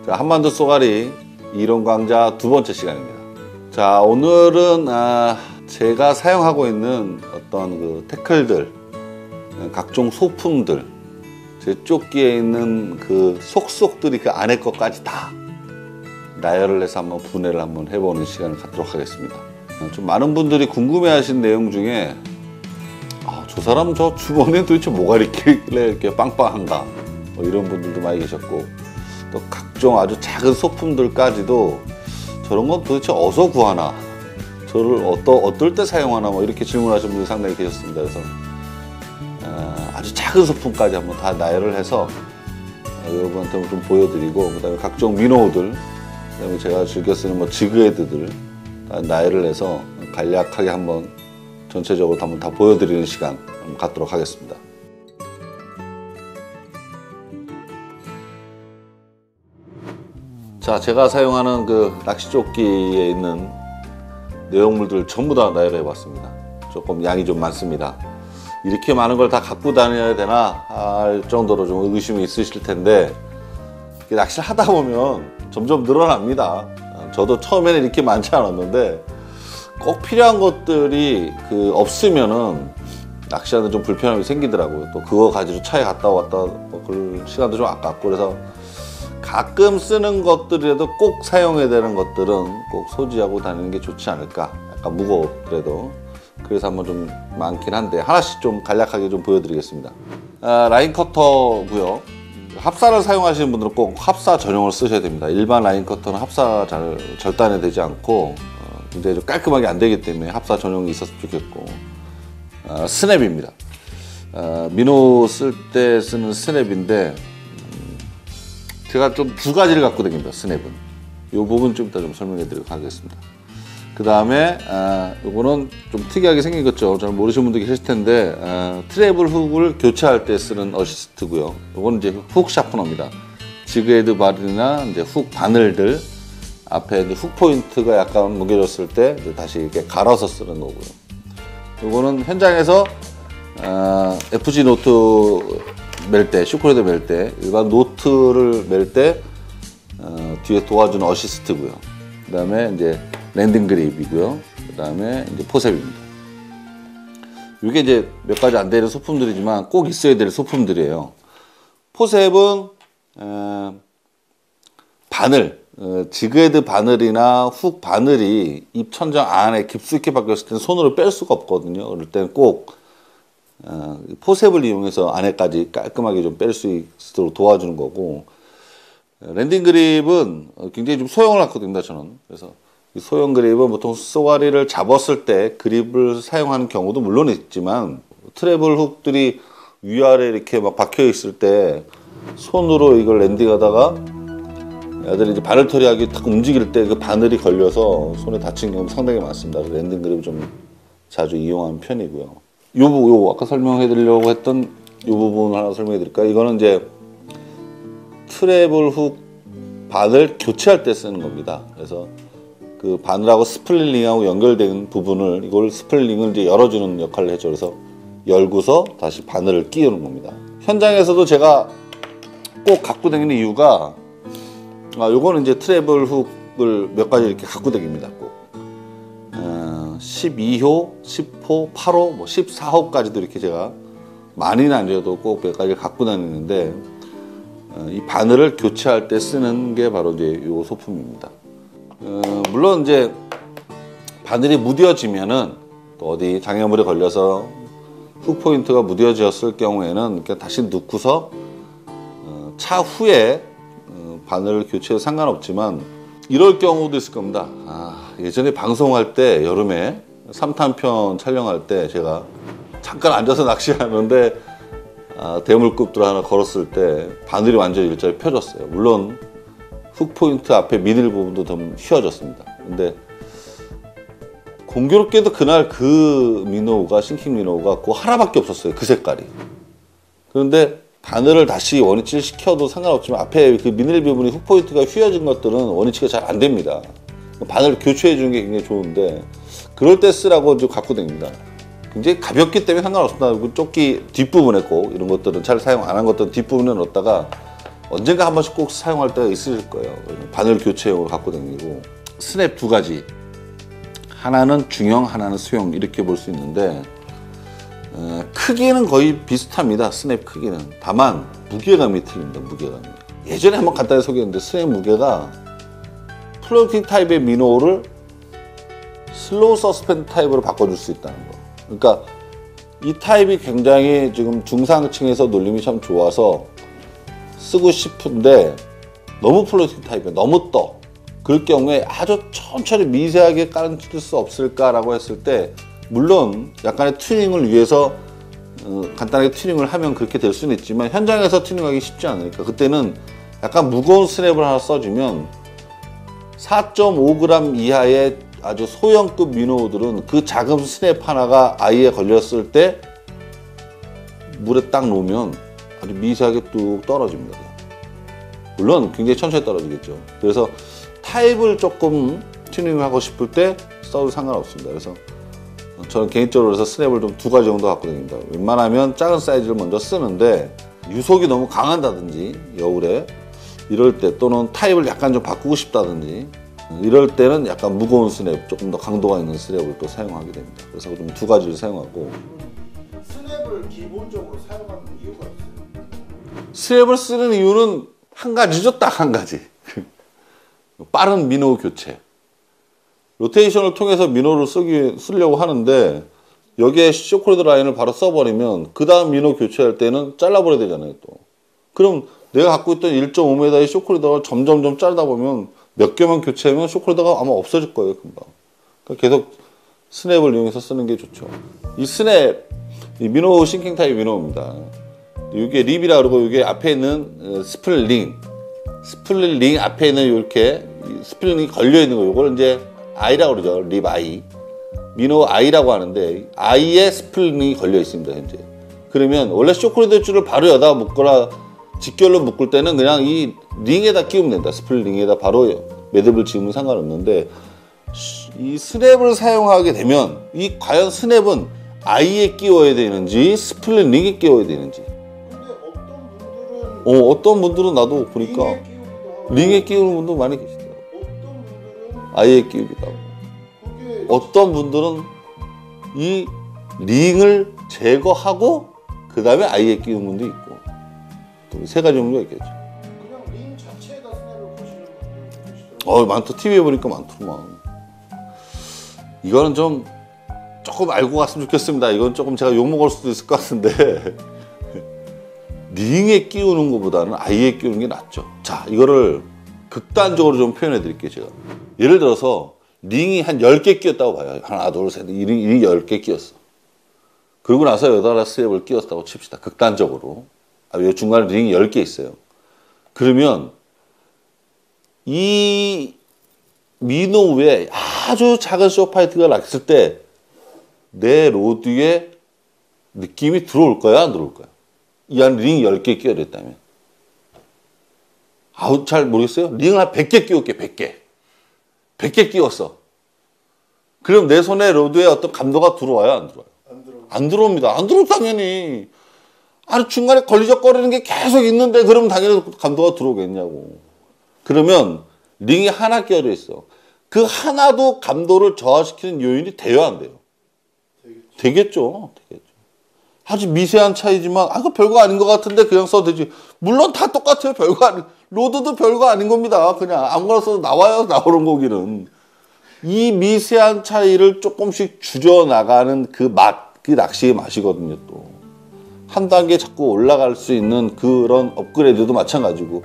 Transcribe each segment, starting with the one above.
자, 한반도 쏘가리 이론 강좌 두 번째 시간입니다. 자, 오늘은 제가 사용하고 있는 어떤 그 태클들, 각종 소품들, 제 조끼에 있는 그 속속들이 그 안에 것까지 다 나열을 해서 한번 분해를 한번 해보는 시간을 갖도록 하겠습니다. 좀 많은 분들이 궁금해하신 내용 중에 저 사람 저 주머니에 도대체 뭐가 이렇게 빵빵한가, 뭐 이런 분들도 많이 계셨고, 또 각종 아주 작은 소품들까지도 저런 건 도대체 어디서 구하나, 저를 어떨 때 사용하나, 뭐 이렇게 질문하시는 분들이 상당히 계셨습니다. 그래서 아주 작은 소품까지 한번 다 나열을 해서 여러분한테 좀 보여드리고, 그 다음에 각종 민호들, 그 다음에 제가 즐겨 쓰는 뭐 지그헤드들 다 나열을 해서 간략하게 한번 전체적으로 한번 다 보여드리는 시간 한번 갖도록 하겠습니다. 자, 제가 사용하는 그 낚시조끼에 있는 내용물들 전부 다 나열해 봤습니다. 조금 양이 좀 많습니다. 이렇게 많은 걸 다 갖고 다녀야 되나 할 정도로 좀 의심이 있으실 텐데, 낚시를 하다 보면 점점 늘어납니다. 저도 처음에는 이렇게 많지 않았는데 꼭 필요한 것들이 없으면은 낚시하는데 좀 불편함이 생기더라고요. 또 그거 가지고 차에 갔다 왔다 그럴 시간도 좀 아깝고, 그래서 가끔 쓰는 것들이라도 꼭 사용해야 되는 것들은 꼭 소지하고 다니는 게 좋지 않을까. 약간 무겁더라도. 그래서 한번 좀 많긴 한데 하나씩 좀 간략하게 좀 보여드리겠습니다. 라인 커터고요. 합사를 사용하시는 분들은 꼭 합사 전용을 쓰셔야 됩니다. 일반 라인 커터는 합사 잘 절단이 되지 않고 굉장히 좀 깔끔하게 안 되기 때문에 합사 전용이 있었으면 좋겠고, 스냅입니다. 민호 쓸 때 쓰는 스냅인데 제가 좀 두 가지를 갖고 다닙니다. 스냅은 이 부분 좀 이따 좀 설명해 드리도록 하겠습니다. 그 다음에 요거는 좀 특이하게 생긴 거죠. 잘 모르시는 분들 계실 텐데 트래블 훅을 교체할 때 쓰는 어시스트고요. 요거는 이제 훅 샤프너입니다. 지그헤드 바늘이나 이제 훅 바늘들 앞에 이제 훅 포인트가 약간 무게졌을 때 이제 다시 이렇게 갈아서 쓰는 거고요. 요거는 현장에서 FG 노트 멜 때, 슈크레드 멜 때, 일반 노트를 멜 때 뒤에 도와주는 어시스트고요. 그 다음에 이제 랜딩 그립이고요. 그 다음에 이제 포셉입니다. 이게 이제 몇 가지 안 되는 소품들이지만 꼭 있어야 될 소품들이에요. 포셉은 바늘, 지그헤드 바늘이나 훅 바늘이 입 천장 안에 깊숙이 박혔을 때는 손으로 뺄 수가 없거든요. 그럴 때는 꼭 포셉을 이용해서 안에까지 깔끔하게 좀 뺄 수 있도록 도와주는 거고, 랜딩 그립은 굉장히 좀 소형을 갖고 듭니다, 저는. 그래서 이 소형 그립은 보통 쏘가리를 잡았을 때 그립을 사용하는 경우도 물론 있지만, 트래블 훅들이 위아래 이렇게 막 박혀 있을 때 손으로 이걸 랜딩하다가 애들이 이제 바늘털이 하기 딱 움직일 때 그 바늘이 걸려서 손에 다친 경우 상당히 많습니다. 그래서 랜딩 그립을 좀 자주 이용하는 편이고요. 요 아까 설명해 드리려고 했던 요 부분 하나 설명해 드릴까요? 이거는 이제 트래블 훅 바늘 교체할 때 쓰는 겁니다. 그래서 그 바늘하고 스플링하고 연결된 부분을, 이걸 스플링을 이제 열어주는 역할을 해줘. 그래서 열고서 다시 바늘을 끼우는 겁니다. 현장에서도 제가 꼭 갖고 다니는 이유가, 요거는 이제 트래블 훅을 몇 가지 이렇게 갖고 다닙니다. 꼭 12호, 10호, 8호, 뭐 14호까지도 이렇게 제가 많이는 아니어도 꼭 몇 가지 갖고 다니는데, 이 바늘을 교체할 때 쓰는 게 바로 이제 요 소품입니다. 물론 이제 바늘이 무뎌지면은 또 어디 장애물에 걸려서 훅 포인트가 무뎌졌을 경우에는 그냥 다시 넣고서 차후에 바늘을 교체해도 상관없지만, 이럴 경우도 있을 겁니다. 예전에 방송할 때 여름에 3탄편 촬영할 때 제가 잠깐 앉아서 낚시하는데 대물급들 하나 걸었을 때 바늘이 완전히 일자리 펴졌어요. 물론 훅 포인트 앞에 미들 부분도 좀 휘어졌습니다. 근데 공교롭게도 그날 그 민호가, 싱킹 민호가 그 하나밖에 없었어요. 그 색깔이. 그런데 바늘을 다시 원위치를 시켜도 상관없지만 앞에 그 미늘 부분이 훅 포인트가 휘어진 것들은 원위치가 잘 안 됩니다. 바늘을 교체해 주는 게 굉장히 좋은데, 그럴 때 쓰라고 좀 갖고 다닙니다. 굉장히 가볍기 때문에 상관없습니다. 조끼 뒷부분에 꼭 이런 것들은 잘 사용 안 한 것들은 뒷부분에 넣었다가 언젠가 한 번씩 꼭 사용할 때가 있을 거예요. 바늘 교체용으로 갖고 다니고. 스냅 두 가지. 하나는 중형, 하나는 수형 이렇게 볼 수 있는데 크기는 거의 비슷합니다. 스냅 크기는. 다만 무게감이 틀립니다. 무게감이. 예전에 한번 간단히 소개했는데 스냅 무게가 플로팅 타입의 미노를 슬로우 서스펜 타입으로 바꿔줄 수 있다는 거. 그러니까 이 타입이 굉장히 지금 중상층에서 놀림이 참 좋아서 쓰고 싶은데 너무 플로팅 타입이야. 너무 떠. 그럴 경우에 아주 천천히 미세하게 깔아줄 수 없을까라고 했을 때 물론 약간의 튜닝을 위해서 간단하게 튜닝을 하면 그렇게 될 수는 있지만 현장에서 튜닝하기 쉽지 않으니까 그때는 약간 무거운 스냅을 하나 써주면 4.5g 이하의 아주 소형급 미노들은 그 작은 스냅 하나가 아이에 걸렸을 때 물에 딱 놓으면 아주 미세하게 뚝 떨어집니다. 물론 굉장히 천천히 떨어지겠죠. 그래서 타입을 조금 튜닝을 하고 싶을 때 써도 상관없습니다. 그래서 저는 개인적으로 그래서 스냅을 좀 두 가지 정도 갖고 다닙니다. 웬만하면 작은 사이즈를 먼저 쓰는데 유속이 너무 강하다든지 겨울에 이럴 때 또는 타입을 약간 좀 바꾸고 싶다든지 이럴 때는 약간 무거운 스냅, 조금 더 강도가 있는 스냅을 또 사용하게 됩니다. 그래서 좀 두 가지를 사용하고. 스냅을 기본적으로 사용하는 이유가 있어요? 스냅을 쓰는 이유는 한 가지죠. 딱 한 가지. 빠른 미노 교체. 로테이션을 통해서 미노를 쓰려고 하는데 여기에 쇼크로드 라인을 바로 써버리면 그 다음 미노 교체할 때는 잘라버려야 되잖아요. 또. 그럼 내가 갖고 있던 1.5m의 쇼크로드가 점점 짧다 보면 몇 개만 교체하면 쇼크로드가 아마 없어질 거예요. 금방. 그러니까 계속 스냅을 이용해서 쓰는 게 좋죠. 이 스냅, 이 미노 싱킹 타입 미노입니다. 이게 립이라 그러고 이게 앞에 있는 스플릿 링 앞에 있는 이렇게 스플릿 링이 걸려 있는 거 이걸 이제 아이라고 그러죠. 립 아이. 미노 아이라고 하는데 아이에 스플릿 링이 걸려 있습니다. 현재. 그러면 원래 쇼크로드 줄을 바로 여기다 묶거나 직결로 묶을 때는 그냥 이 링에다 끼우면 된다. 스플릿 링에다 바로 매듭을 지으면 상관없는데 이 스냅을 사용하게 되면 이 과연 스냅은 아이에 끼워야 되는지 스플릿 링에 끼워야 되는지. 근데 어떤 분들은 나도 보니까 링에 끼우는 분도 많이 계시더라고요. 어떤 분들은 아이에 끼우기도 하고. 그게 어떤 분들은 이 링을 제거하고 그 다음에 아이에 끼우는 분도 있고 또 세 가지 종류가 있겠죠. 그냥 링 자체에다 스냅을 거시는 분들 계시더라고요. 많다. TV에 보니까 많더만. 이거는 좀 조금 알고 갔으면 좋겠습니다. 이건 조금 제가 욕먹을 수도 있을 것 같은데 링에 끼우는 것보다는 아이에 끼우는 게 낫죠. 자, 이거를 극단적으로 좀 표현해 드릴게요. 제가 예를 들어서 링이 한 10개 끼었다고 봐요. 하나 둘 셋 이 링이 10개 끼었어. 그러고 나서 여기다가 스냅을 끼웠다고 칩시다. 극단적으로. 여기 중간에 링이 10개 있어요. 그러면 이 미노 위에 아주 작은 쇼파이트가 났을 때 내 로드에 느낌이 들어올 거야, 안 들어올 거야? 이 안에 링 10개 끼워야 됐다면. 잘 모르겠어요? 링을 한 100개 끼울게, 100개. 100개 끼웠어. 그럼 내 손에 로드에 어떤 감도가 들어와요, 안 들어와요? 안 들어옵니다. 안 들어오면 당연히. 아니, 중간에 걸리적거리는 게 계속 있는데, 그러면 당연히 감도가 들어오겠냐고. 그러면 링이 하나 끼어져 있어. 그 하나도 감도를 저하시키는 요인이 돼요, 안 돼요? 되겠죠. 아주 미세한 차이지만, 그거 별거 아닌 것 같은데 그냥 써도 되지. 물론 다 똑같아요. 로드도 별거 아닌 겁니다. 그냥 아무거나 써도 나와요, 나오는 거기는. 이 미세한 차이를 조금씩 줄여나가는 그 맛, 그 낚시의 맛이거든요, 또. 한 단계 자꾸 올라갈 수 있는 그런 업그레이드도 마찬가지고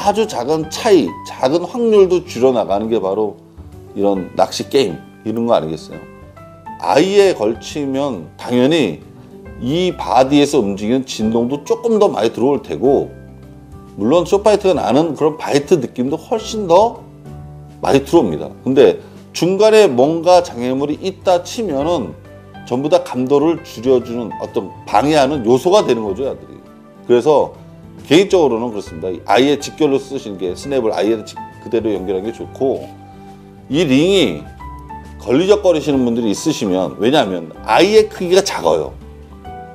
아주 작은 차이, 작은 확률도 줄여나가는 게 바로 이런 낚시 게임, 이런 거 아니겠어요? 아이에 걸치면 당연히 이 바디에서 움직이는 진동도 조금 더 많이 들어올 테고 물론 쇼파이트가 나는 그런 바이트 느낌도 훨씬 더 많이 들어옵니다. 근데 중간에 뭔가 장애물이 있다 치면은 전부 다 감도를 줄여주는 어떤 방해하는 요소가 되는 거죠, 아들이. 그래서 개인적으로는 그렇습니다. 아이에 직결로 쓰시는 게 스냅을 아이에 그대로 연결하는 게 좋고 이 링이 걸리적거리시는 분들이 있으시면 왜냐하면 아이의 크기가 작아요.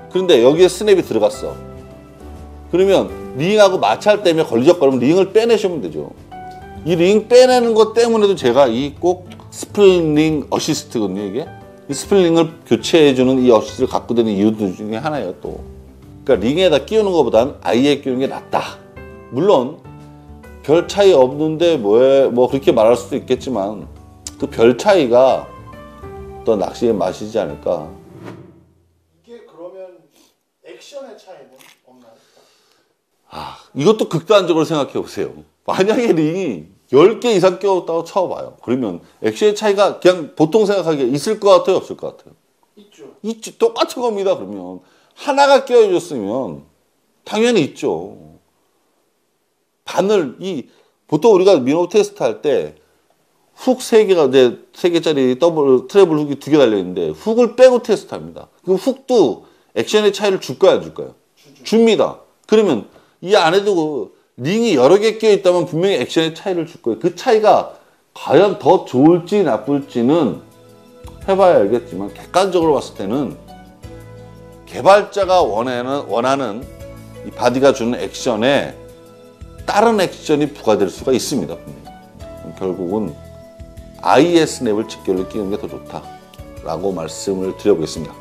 그런데 여기에 스냅이 들어갔어. 그러면 링하고 마찰 때문에 걸리적거리면 링을 빼내시면 되죠. 이 링 빼내는 것 때문에도 제가 이 꼭 스프링 어시스트거든요, 이게. 이 스프링을 교체해주는 이 어시스트를 갖고 다니는 이유들 중에 하나예요, 또. 그러니까 링에다 끼우는 것보단 아이에 끼우는 게 낫다. 물론 별 차이 없는데 뭐 그렇게 말할 수도 있겠지만 그 별 차이가 또 낚시의 맛이지 않을까. 이게 그러면 액션의 차이는 없나요? 이것도 극단적으로 생각해 보세요. 만약에 링이 10개 이상 끼웠다고 쳐봐요. 그러면 액션의 차이가 그냥 보통 생각하기에 있을 것 같아요, 없을 것 같아요? 있죠. 똑같은 겁니다. 그러면 하나가 끼워줬으면 당연히 있죠. 보통 우리가 민호 테스트 할 때 훅 3개가 이제 3개짜리 더블 트래블 훅이 2개 달려 있는데 훅을 빼고 테스트합니다. 그 훅도 액션의 차이를 줄까요, 안 줄까요? 줍니다. 그러면 이 안에도 링이 여러 개 끼어 있다면 분명히 액션의 차이를 줄 거예요. 그 차이가 과연 더 좋을지 나쁠지는 해봐야 알겠지만 객관적으로 봤을 때는 개발자가 원하는 이 바디가 주는 액션에 다른 액션이 부과될 수가 있습니다. 결국은 IS 랩을 직결로 끼우는 게 더 좋다라고 말씀을 드려보겠습니다.